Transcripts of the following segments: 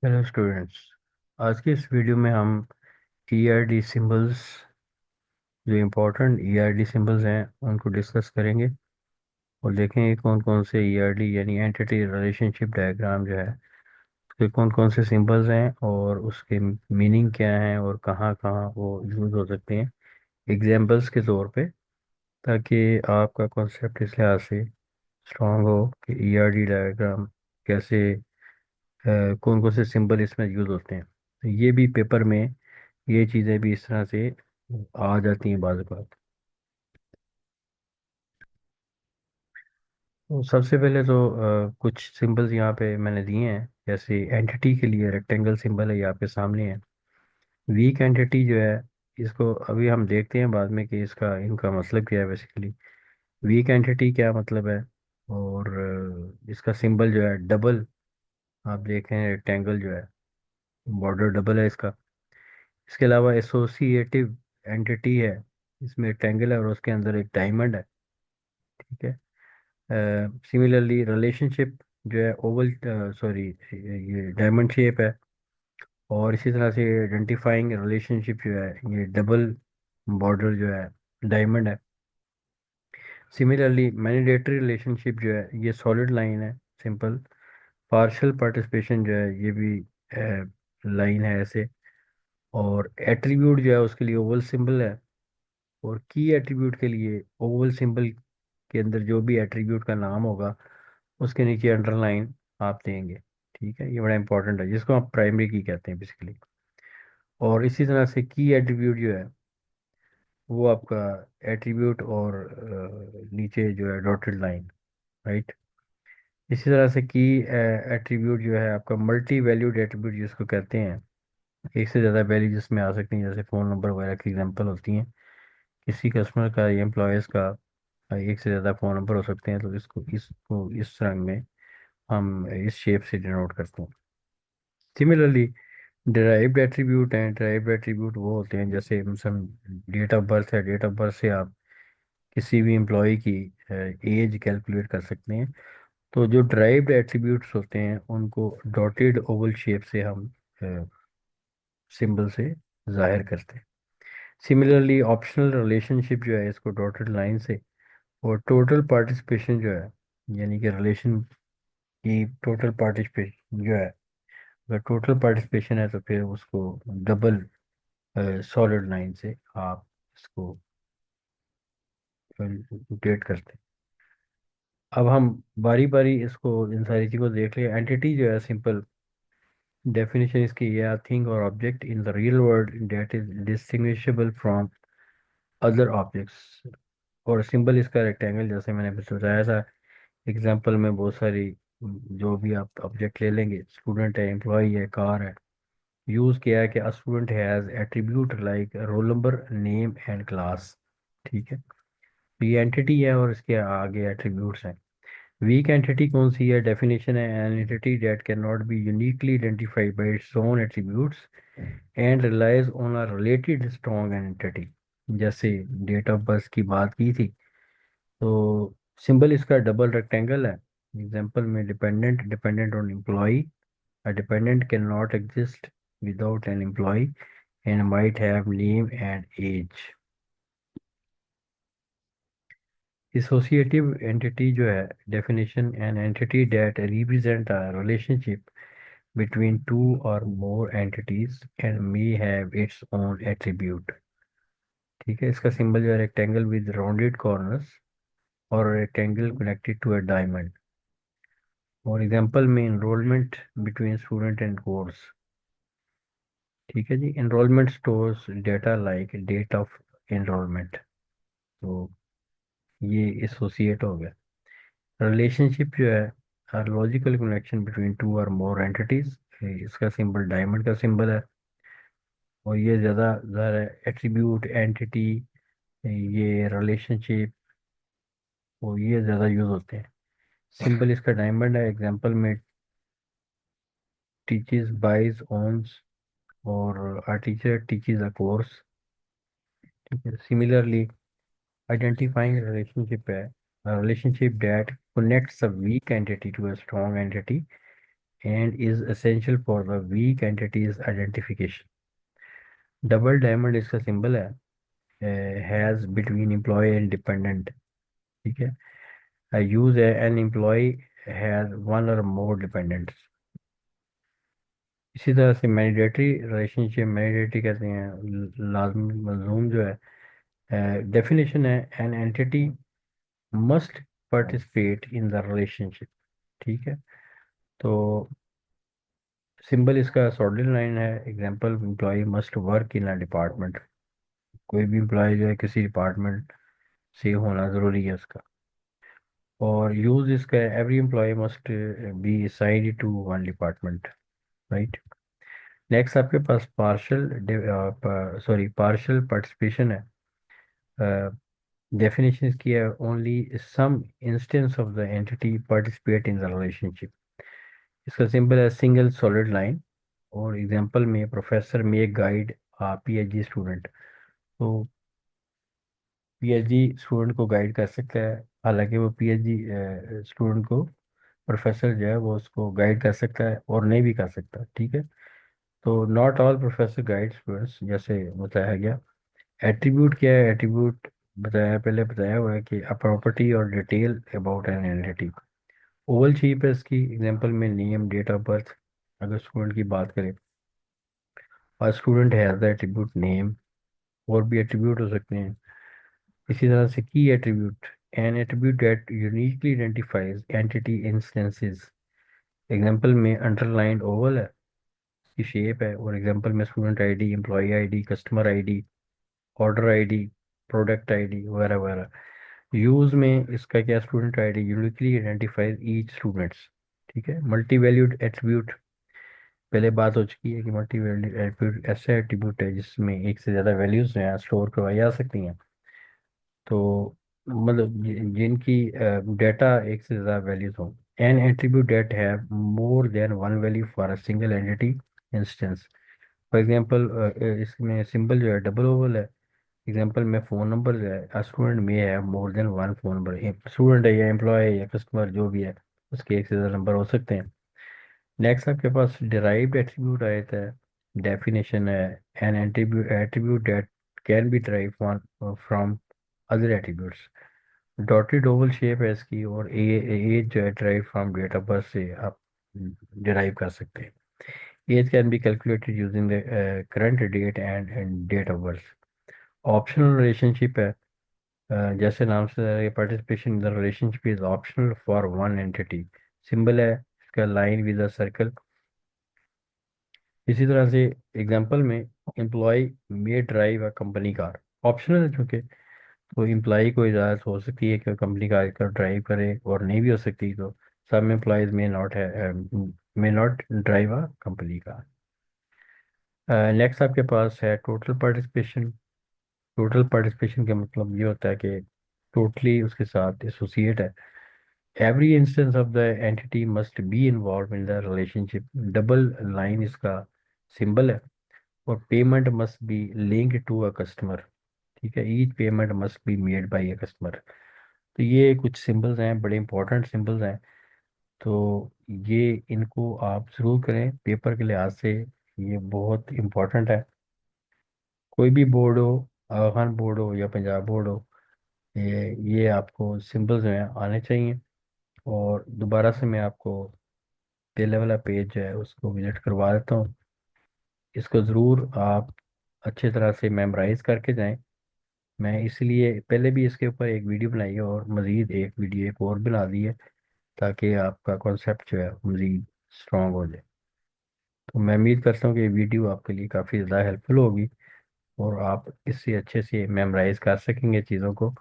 Hello students. आज की इस वीडियो में हम ईआरडी सिंबल्स, जो इम्पोर्टेंट ईआरडी सिंबल्स हैं उनको डिस्कस करेंगे और देखेंगे कौन कौन से ईआरडी यानी एंटिटी रिलेशनशिप डायग्राम जो है उसके कौन कौन से सिंबल्स हैं और उसके मीनिंग क्या हैं और कहाँ कहाँ वो यूज़ हो सकते हैं एग्जांपल्स के तौर पे, ताकि आपका कॉन्सेप्ट इस लिहाज से स्ट्रॉन्ग हो कि ईआरडी डायग्राम कैसे, कौन कौन से सिंबल इसमें यूज़ होते हैं। तो ये भी पेपर में ये चीज़ें भी इस तरह से आ जाती हैं बाज़ बात। तो सबसे पहले तो कुछ सिंबल्स यहाँ पे मैंने दिए हैं। जैसे एंटिटी के लिए रेक्टेंगल सिंबल है, ये आपके सामने है। वीक एंटिटी जो है, इसको अभी हम देखते हैं बाद में कि इसका इनका मतलब क्या है बेसिकली। वीक एंटिटी क्या मतलब है, और इसका सिंबल जो है डबल, आप देखें रेक्टेंगल जो है बॉर्डर डबल है इसका। इसके अलावा एसोसिएटिव एंटिटी है, इसमें रेक्टेंगल है और उसके अंदर एक डायमंड है। ठीक है। सिमिलरली रिलेशनशिप जो है ओवल, सॉरी, ये डायमंड शेप है। और इसी तरह से आइडेंटिफाइंग रिलेशनशिप जो है ये डबल बॉर्डर जो है डायमंड है। सिमिलरली मैनिडेटरी रिलेशनशिप जो है ये सॉलिड लाइन है, सिंपल। पार्शियल पार्टिसिपेशन जो है ये भी लाइन है ऐसे। और एट्रीब्यूट जो है उसके लिए ओवल सिंबल है। और की एट्रीब्यूट के लिए ओवल सिंबल के अंदर जो भी एट्रीब्यूट का नाम होगा उसके नीचे अंडरलाइन आप देंगे। ठीक है, ये बड़ा इंपॉर्टेंट है, जिसको आप प्राइमरी की कहते हैं बेसिकली। और इसी तरह से की एट्रीब्यूट जो है वो आपका एट्रीब्यूट और नीचे जो है डॉटेड लाइन, राइट। इसी तरह से की एट्रीब्यूट जो है आपका मल्टी वैल्यूड एट्रीब्यूट जिसको कहते हैं। एक से ज़्यादा वैल्यू जिसमें आ सकती हैं, जैसे फ़ोन नंबर वगैरह की एग्जांपल होती हैं। किसी कस्टमर का या एम्प्लॉयज़ का एक से ज़्यादा फ़ोन नंबर हो सकते हैं, तो इसको इस रंग में हम इस शेप से डिनोट करते हैं। सिमिलरली डिराइव्ड एट्रीब्यूट हैं। डिराइव्ड एट्रीब्यूट वो होते हैं जैसे मतलब डेट ऑफ बर्थ है, डेट ऑफ बर्थ से आप किसी भी एम्प्लॉय की एज कैलकुलेट कर सकते हैं। तो जो डिराइव्ड एट्रीब्यूट्स होते हैं उनको डॉटेड ओवल शेप से हम सिंबल से जाहिर करते हैं। सिमिलरली ऑप्शनल रिलेशनशिप जो है इसको डॉटेड लाइन से। और टोटल पार्टिसिपेशन जो है, यानी कि रिलेशन की टोटल पार्टिसिपेशन जो है, अगर टोटल पार्टिसिपेशन है तो फिर उसको डबल सॉलिड लाइन से आप इसको रोटेट करते हैं। अब हम बारी बारी इसको इन सारी चीज़ों को देख लिए। एंटिटी जो है सिंपल डेफिनेशन इसकी ये, थिंग और object in the real world that is distinguishable from other objects. और सिंबल इसका रेक्टेंगल, जैसे मैंने अभी बताया था एग्जांपल में, बहुत सारी जो भी आप ऑब्जेक्ट ले लेंगे, स्टूडेंट है, एम्प्लॉय है, कार है। यूज़ किया है कि a student has attribute like roll number, name and class. ठीक है, तो ये एंटिटी है और इसके आगे एट्रीब्यूट्स हैं। वीक एंटिटी कौन सी है? डेफिनेशन है an entity that can not be uniquely identified by its own attributes and relies on a related strong entity. जैसे डेट ऑफ बर्थ की बात की थी, तो सिंबल इसका डबल रेक्टेंगल है। एग्जांपल में dependent, dependent on employee. A dependent can not exist without an employee and might have name and age. Associative entity जो है, definition an entity that represent a relationship between two or more entities and may have its own attribute। ठीक है, इसका symbol जो है rectangle with rounded corners और rectangle connected to a diamond. और example में enrolment between student and course. ठीक है जी, enrolment stores data like date of enrolment. तो ये एसोसिएट हो गया। रिलेशनशिप जो है लॉजिकल कनेक्शन बिटवीन टू और मोर एंटिटीज। इसका सिंबल डायमंड का सिंबल है। और ये ज़्यादा ज़्यादा एट्रीब्यूट, एंटिटी, ये रिलेशनशिप, और ये ज़्यादा यूज़ होते हैं। सिंबल इसका डायमंड है। एग्जांपल में टीचर्स बाइज ओन्स, और आ टीचर टीचेज अ कोर्स। ठीक है, सिमिलरली आइडेंटिफाइंग रिलेशनशिप है relationship that connects a weak entity to a strong entity and is essential for the weak entities identification. Double diamond इसका symbol है, has between employee and dependent, ठीक है। Use है N employ has one और मोर dependents. इसी तरह से mandatory relationship, mandatory कहते हैं लाजमी मलजूम जो है, डेफिनेशन है an entity must participate in the relationship, ठीक है। तो सिंबल इसका सॉर्डिन लाइन है, example employee must work in a department, कोई भी एम्प्लॉय जो है किसी डिपार्टमेंट से होना ज़रूरी है उसका। और यूज इसका every employee must be assigned to one department, right. Next आपके पास पार्शल, पार्शल पार्टिसिपेशन है। डेफिनेशन इसकी है only some instance of the entity participate in the relationship. इसका सिंबल है सिंगल सॉलिड लाइन। और एग्जांपल में प्रोफेसर में गाइड पीएचडी स्टूडेंट, तो पीएचडी स्टूडेंट को गाइड कर सकता है, हालांकि वो पीएचडी स्टूडेंट को प्रोफेसर जो है वो उसको गाइड कर सकता है और नहीं भी कर सकता, ठीक है। तो not all professor guide students, जैसे बताया गया। एट्रीब्यूट क्या है, एट्रीब्यूट बताया, पहले बताया हुआ है कि अ प्रॉपर्टी और detail about an entity. Oval shape है इसकी, एग्जांपल में नेम, डेट ऑफ बर्थ। अगर स्टूडेंट की बात करें, और student has the attribute name, और भी एट्रीब्यूट हो सकते हैं। इसी तरह से key attribute, an attribute that uniquely identifies entity instances. Example में अंडरलाइंड ओवल है, की शेप है। और एग्जांपल में student ID, employee ID, customer ID, order ID, product ID वगैरह वगैरह। यूज में इसका क्या, student ID uniquely identifies each students, ठीक है। मल्टी वैल्यूड एट्रीब्यूट, पहले बात हो चुकी है कि मल्टी वैल्यूड एट्रीब्यूट ऐसे एट्रीब्यूट है जिसमें एक से ज़्यादा वैल्यूज हैं स्टोर करवाई जा सकती हैं। तो मतलब जिनकी डेटा एक से ज़्यादा वैल्यूज हो। An attribute that have more than one value for a single entity instance. For example इसमें सिंबल जो है डबल ओवल है। एग्जांपल में फ़ोन नंबर जो है, स्टूडेंट में है more than one phone number, student है या एम्प्लॉय है या कस्टमर जो भी है, उसके एक से ज़्यादा नंबर हो सकते हैं। नेक्स्ट आपके पास डिराइव्ड एट्रीब्यूट आया था। डेफिनेशन है an attribute, attribute that can be derive from other attributes. Dotted oval shape है इसकी, और एज जो है derive from date of birth से आप डिराइव कर सकते हैं। Age can be calculated using the current date and date of birth. Optional relationship है, जैसे नाम से participation in the relationship is optional for one entity. Symbol है इसका लाइन विद अ सर्कल। इसी तरह से एग्जांपल में employee may drive a company car, optional है चूंकि, तो एम्प्लॉय को इजाज़त हो सकती है कि कंपनी कार का ड्राइव करे, और नहीं भी हो सकती। तो some employees may not drive a company car. Next आपके पास है टोटल पार्टिसिपेशन। टोटल पार्टिसिपेशन का मतलब ये होता है कि टोटली उसके साथ एसोसिएट है। Every instance of the entity must be involve in the relationship. Double line इसका सिंबल है। और payment must be linked to a customer, ठीक है। Each payment must be made by a customer. तो ये कुछ सिंबल्स हैं, बड़े इंपॉर्टेंट सिंबल्स हैं। तो ये इनको आप ज़रूर करें पेपर के लिहाज से, ये बहुत इंपॉर्टेंट है। कोई भी बोर्ड हो, आगा खान बोर्ड हो या पंजाब बोर्ड हो, ये आपको सिंबल्स जो हैं आने चाहिए। और दोबारा से मैं आपको पहले वाला पेज जो है उसको विजिट करवा देता हूँ। इसको ज़रूर आप अच्छे तरह से मेमोराइज करके जाएं। मैं इसलिए पहले भी इसके ऊपर एक वीडियो बनाई है, और मज़ीद एक वीडियो एक और बना दी है, ताकि आपका कॉन्सेप्ट जो है मज़ीद स्ट्रॉन्ग हो जाए। तो मैं उम्मीद करता हूँ कि ये वीडियो आपके लिए काफ़ी ज़्यादा हेल्पफुल होगी, और आप इससे अच्छे से मेमोराइज कर सकेंगे चीज़ों को।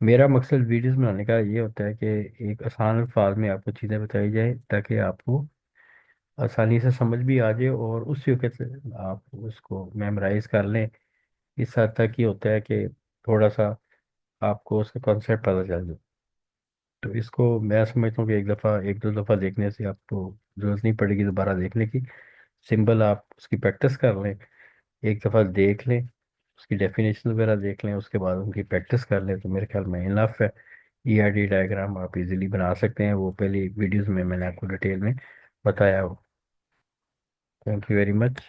मेरा मकसद वीडियोस बनाने का ये होता है कि एक आसान अल्फाज में आपको चीज़ें बताई जाए, ताकि आपको आसानी से समझ भी आ जाए, और उस वक्त आप उसको मेमोराइज कर लें। इस हद तक ये होता है कि थोड़ा सा आपको उसका कॉन्सेप्ट पता चल जाए। तो इसको मैं समझता हूँ कि एक दफ़ा एक दो दफ़ा देखने से आपको ज़रूरत नहीं पड़ेगी दोबारा देखने की। सिंबल आप उसकी प्रैक्टिस कर लें, एक दफ़ा देख लें, उसकी डेफिनेशन वगैरह देख लें, उसके बाद उनकी प्रैक्टिस कर लें, तो मेरे ख्याल में इनफ है। ईआरडी डायग्राम आप इजीली बना सकते हैं, वो पहले वीडियोस में मैंने आपको डिटेल में बताया हो। Thank you very much.